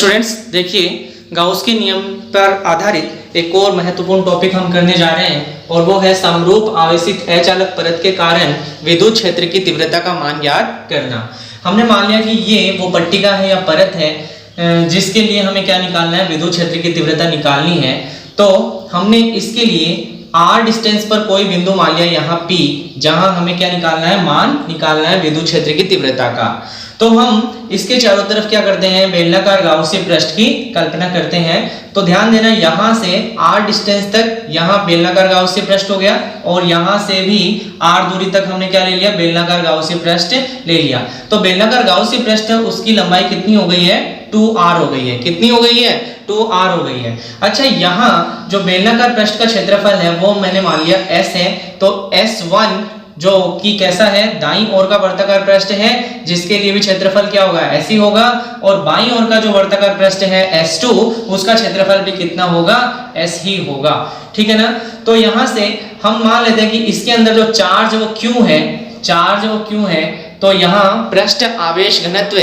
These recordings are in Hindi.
स्टूडेंट्स देखिए, गाउस के नियम पर आधारित एक और महत्वपूर्ण टॉपिक हम करने जा रहे हैं और वो है समरूप आवेशित अचालक परत के कारण विद्युत क्षेत्र की तीव्रता का मान ज्ञात करना। हमने मान लिया कि ये वो पट्टिका है या परत है जिसके लिए हमें क्या निकालना है, विद्युत क्षेत्र की तीव्रता निकालनी है। तो हमने इसके लिए r डिस्टेंस पर कोई बिंदु मान लिया यहाँ P, जहां हमें क्या निकालना है, मान निकालना है विद्युत क्षेत्र की तीव्रता का। तो हम इसके चारों तरफ क्या करते हैं, बेलनाकार गाउसीय पृष्ठ की कल्पना करते हैं। तो ध्यान देना, यहां से r डिस्टेंस तक यहाँ बेलनाकार गाउसीय पृष्ठ हो गया और यहां से भी r दूरी तक हमने क्या ले लिया, बेलनाकार गाउसीय पृष्ठ ले लिया। तो बेलनाकार गाउसीय पृष्ठ है, उसकी लंबाई कितनी हो गई है, 2r हो गई है। कितनी हो गई है, 2r हो गई है। अच्छा, यहाँ जो बेलनाकार पृष्ठ का क्षेत्रफल है वो मैंने मान लिया s है। तो s1 जो कि कैसा है, दाईं ओर का वर्ताकार पृष्ठ है, जिसके लिए भी क्षेत्रफल क्या होगा, s ही होगा। और बाईं ओर का जो वर्ताकार पृष्ठ है s2, उसका क्षेत्रफल भी कितना होगा, s ही होगा। ठीक है ना। तो यहां से हम मान लेते हैं कि इसके अंदर जो चार्ज वो q है, चार्ज वो q है, तो यहाँ पृष्ठ आवेश घनत्व,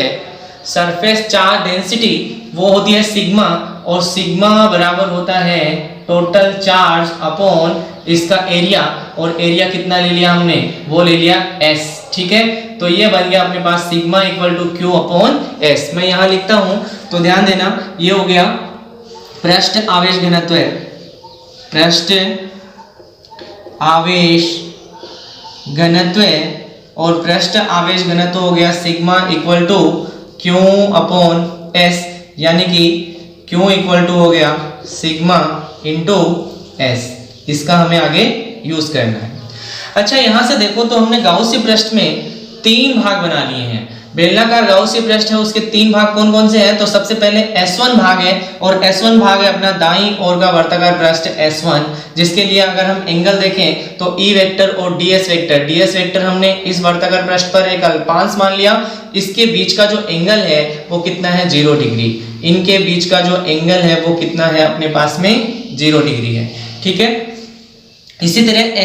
सरफेस चार्ज डेंसिटी वो होती है सिग्मा, और सिग्मा बराबर होता है टोटल चार्ज अपॉन इसका एरिया, और एरिया कितना ले लिया हमने, वो ले लिया s। ठीक है, तो ये बन गया अपने पास sigma equal to q upon s। मैं यहाँ लिखता हूं, तो ध्यान देना, ये हो गया पृष्ठ आवेश घनत्व, पृष्ठ आवेश घनत्व, और पृष्ठ आवेश घनत्व हो गया sigma equal to q upon s, यानी कि q इक्वल टू हो गया सिग्मा इंटू s। इसका हमें आगे यूज करना है। अच्छा, यहां से देखो तो हमने गाउसीय पृष्ठ में 3 भाग बना लिए हैं। बेलनाकार गाउसीय पृष्ठ है, उसके 3 भाग कौन कौन से हैं, तो सबसे पहले S1 भाग है, और S1 भाग है अपना दाईं ओर का वर्ताकार पृष्ठ S1, जिसके लिए अगर हम एंगल देखें तो E वेक्टर और DS वेक्टर, DS वेक्टर हमने इस वर्ताकार पृष्ठ पर एक अल्पांश मान लिया। इसके बीच का जो एंगल है वो कितना है, 0 डिग्री। इनके बीच का जो एंगल है वो कितना है, अपने पास में 0 डिग्री है। ठीक है। इसी तरह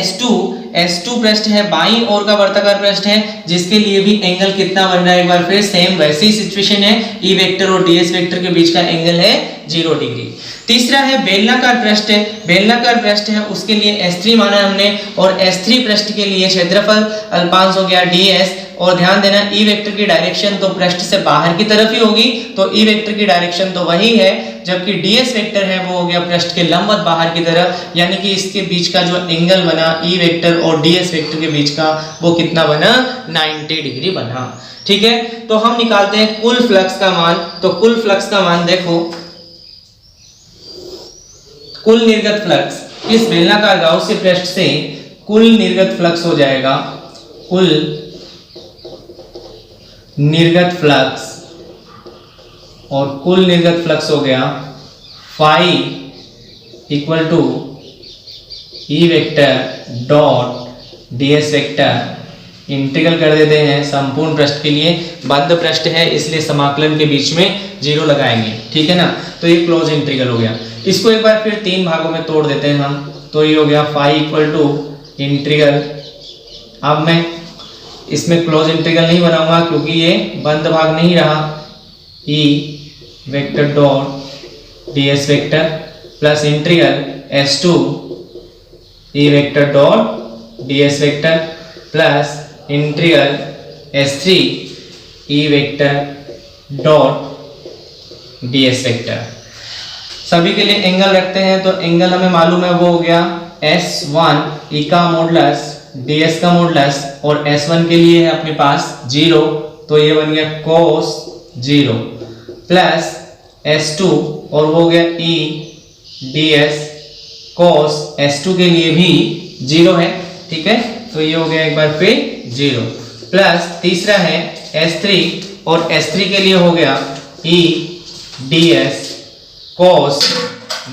S2 पृष्ठ है, बाईं ओर का वर्ताकार पृष्ठ है, जिसके लिए भी एंगल कितना बन रहा है, एक बार फिर सेम वैसी ही सिचुएशन है, E वेक्टर और DS वेक्टर के बीच का एंगल है 0 डिग्री। तीसरा है बेलनाकार पृष्ठ है, बेलनाकार पृष्ठ है, उसके लिए S3 माना है हमने, और S3 पृष्ठ के लिए क्षेत्रफल अल्पांश हो गया ds। और ध्यान देना, E वेक्टर की डायरेक्शन तो पृष्ठ से बाहर की तरफ ही होगी, तो E वेक्टर की डायरेक्शन तो वही है, जबकि DS वेक्टर है वो हो गया पृष्ठ के लंबवत बाहर की तरफ, यानी कि इसके बीच का जो एंगल बना E वेक्टर और DS वेक्टर के बीच का वो कितना बना, 90 डिग्री बना। ठीक है, तो हम निकालते हैं कुल फ्लक्स का मान। तो कुल फ्लक्स का मान देखो, कुल निर्गत फ्लक्स इस बेलनाकार गाउसीय पृष्ठ से कुल निर्गत फ्लक्स हो जाएगा, कुल निर्गत फ्लक्स, और कुल निर्गत फ्लक्स हो गया phi equal to E vector dot DS vector. Integral कर देते हैं संपूर्ण पृष्ठ के लिए, बंद पृष्ठ है इसलिए समाकलन के बीच में 0 लगाएंगे। ठीक है ना, तो ये क्लोज इंटीग्रल हो गया। इसको एक बार फिर 3 भागों में तोड़ देते हैं हम, तो ये हो गया फाई इक्वल टू इंटीग्रल। अब मैं इसमें क्लोज इंटीग्रल नहीं बनाऊंगा क्योंकि ये बंद भाग नहीं रहा, E vector dot DS vector plus integral S2 E vector dot DS vector plus integral S3 E vector dot DS vector. सभी के लिए एंगल रखते हैं, तो एंगल हमें मालूम है वो हो गया S1 E का मॉडुलस ds का मॉडुलस, और S1 के लिए है अपने पास 0, तो ये बन गया cos 0 प्लस S2, और वो हो गया E ds cos S2 के लिए भी 0 है। ठीक है, तो ये हो गया एक बार फिर 0 प्लस तीसरा है S3, और S3 के लिए हो गया E ds cos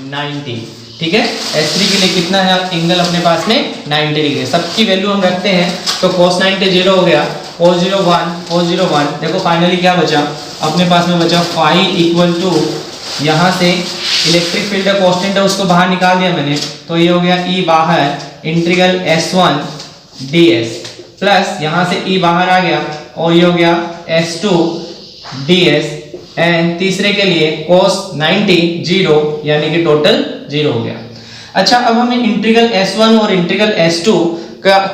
90। ठीक है, S3 के लिए कितना है एंगल अपने पास में, 90 डिग्री। सबकी वैल्यू हम रखते हैं, तो cos 90 0 हो गया, cos 0 1, cos 0 1। देखो फाइनली क्या बचा, अपने पास में बचा फाई इक्वल टू, यहाँ से इलेक्ट्रिक फील्ड का कांस्टेंट है उसको बाहर निकाल दिया मैंने, तो ये हो गया E बाहर इंटीग्रल S1 ds प्लस यहाँ से E बाहर आ गया, और ये हो गया S2 ds एंड तीसरे के लिए cos 90 0, यानी कि टोटल 0 हो गया। अच्छा, अब हमें इंटीग्रल S1 और इंटीग्रल S2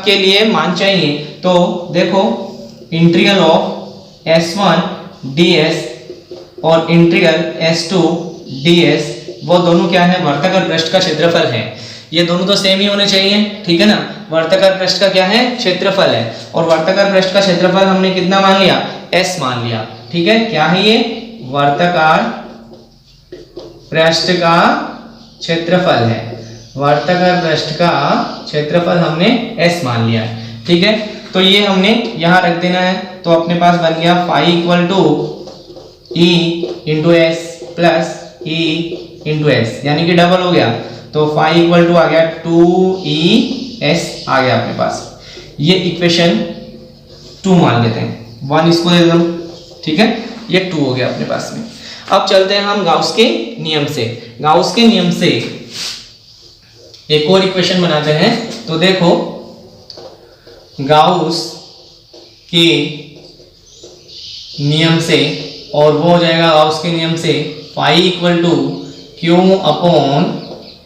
के लिए मान चाहिए। तो देखो इंटीग्रल ऑफ S1 ds और इंटीग्रल S2 ds वो दोनों क्या है, वर्ताकार पृष्ठ का क्षेत्रफल है। ये दोनों तो सेम ही होने चाहिए, ठीक है ना। वर्ताकार पृष्ठ का क्या है, क्षेत्रफल है, और वर्ताकार पृष्ठ का क्षेत्रफल हमने कितना मान लिया, S मान लिया, ठीक है। क्या है ये, वर्ताकार पृष्ठ का क्षेत्रफल है। वर्ताकार पृष्ठ का क्षेत्रफल हमने S मान लिया है, ठीक है। तो ये हमने यहां रख देना है। तो अपने पास बन गया phi equal to E into S plus E into S, यानी कि डबल हो गया। तो फाई इक्वल टू आ गया 2ES आ गया अपने पास। ये इक्वेशन 2 मान लेते हैं, 1 इसको दे दो, ठीक है। ये 2 हो गया अपने पास में। अब चलते हैं हम गाउस के नियम से। गाउस के नियम से एक और इक्वेशन बनाते हैं। तो देखो गाउस के नियम से, और वो हो जाएगा गाउस के नियम से phi equal to Q upon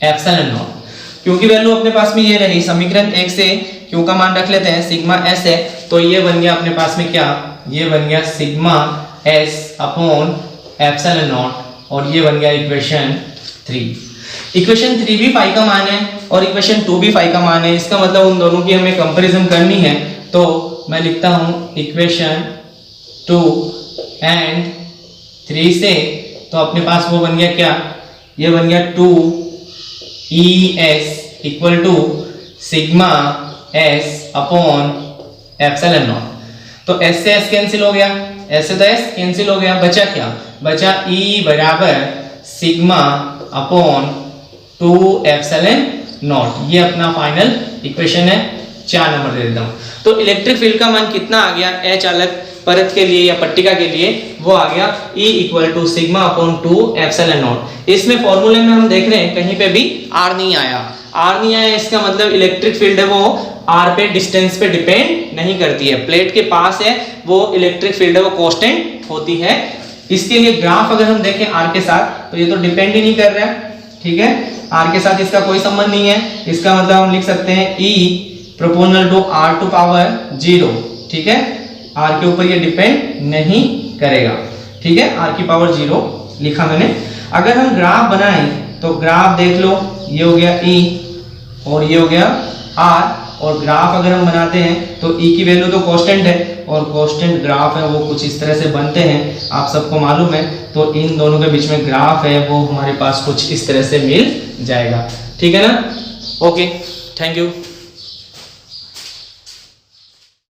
epsilon nought. Q की वैल्यू अपने पास में ये रही, समीकरण 1 से Q का मान रख लेते हैं, सिग्मा S है, तो ये बन गया अपने पास में क्या, ये बन गया sigma S upon epsilon not, और ये बन गया इक्वेशन 3। इक्वेशन 3 भी फाई का मान है और इक्वेशन 2 भी फाई का मान है। इसका मतलब उन दोनों की हमें कंपैरिजन करनी है। तो मैं लिखता हूं इक्वेशन 2 एंड 3 से, तो अपने पास वो बन गया क्या, ये बन गया 2ES equal to sigma S upon epsilon nought. तो S से S कैंसिल हो गया, S से तो S कैंसिल हो गया, बचा क्या, बचा E बराबर सिग्मा अपॉन 2 एप्सिलॉन नॉट। ये अपना फाइनल इक्वेशन है। 4 नंबर दे देता हूं। तो इलेक्ट्रिक फील्ड का मान कितना आ गया H चालक परत के लिए या पट्टिका के लिए, वो आ गया E equal to sigma upon 2 epsilon nought. इसमें फॉर्मूले में हम देख रहे हैं कहीं पे भी R नहीं आया, R नहीं आया, इसका मतलब इलेक्ट्रिक फील्ड है वो R पे, डिस्टेंस पे डिपेंड नहीं करती है। प्लेट के पास है वो इलेक्ट्रिक फील्ड है वो कांस्टेंट होती है। इसके लिए ग्राफ अगर हम देखें R के साथ, तो ये तो डिपेंड ही नहीं कर रहा है, ठीक है। R के साथ इसका कोई संबंध नहीं है। इसका मतलब हम लिख सकते हैं E proportional to R to power 0, ठीक है। R के ऊपर ये डिपेंड नहीं करेगा, ठीक है। R की पावर 0 लिखा मैंने। अगर हम ग्राफ बनाएं तो ग्राफ देख लो, ये हो गया E और ये हो गया R, और ग्राफ अगर हम बनाते हैं तो E की वैल्यू तो कांस्टेंट है, और कांस्टेंट ग्राफ है वो कुछ इस तरह से बनते हैं, आप सबको मालूम है। तो इन दोनों के बीच में ग्राफ है वो हमारे पास कुछ इस तरह से मिल जाएगा, ठीक है ना। Okay, thank you.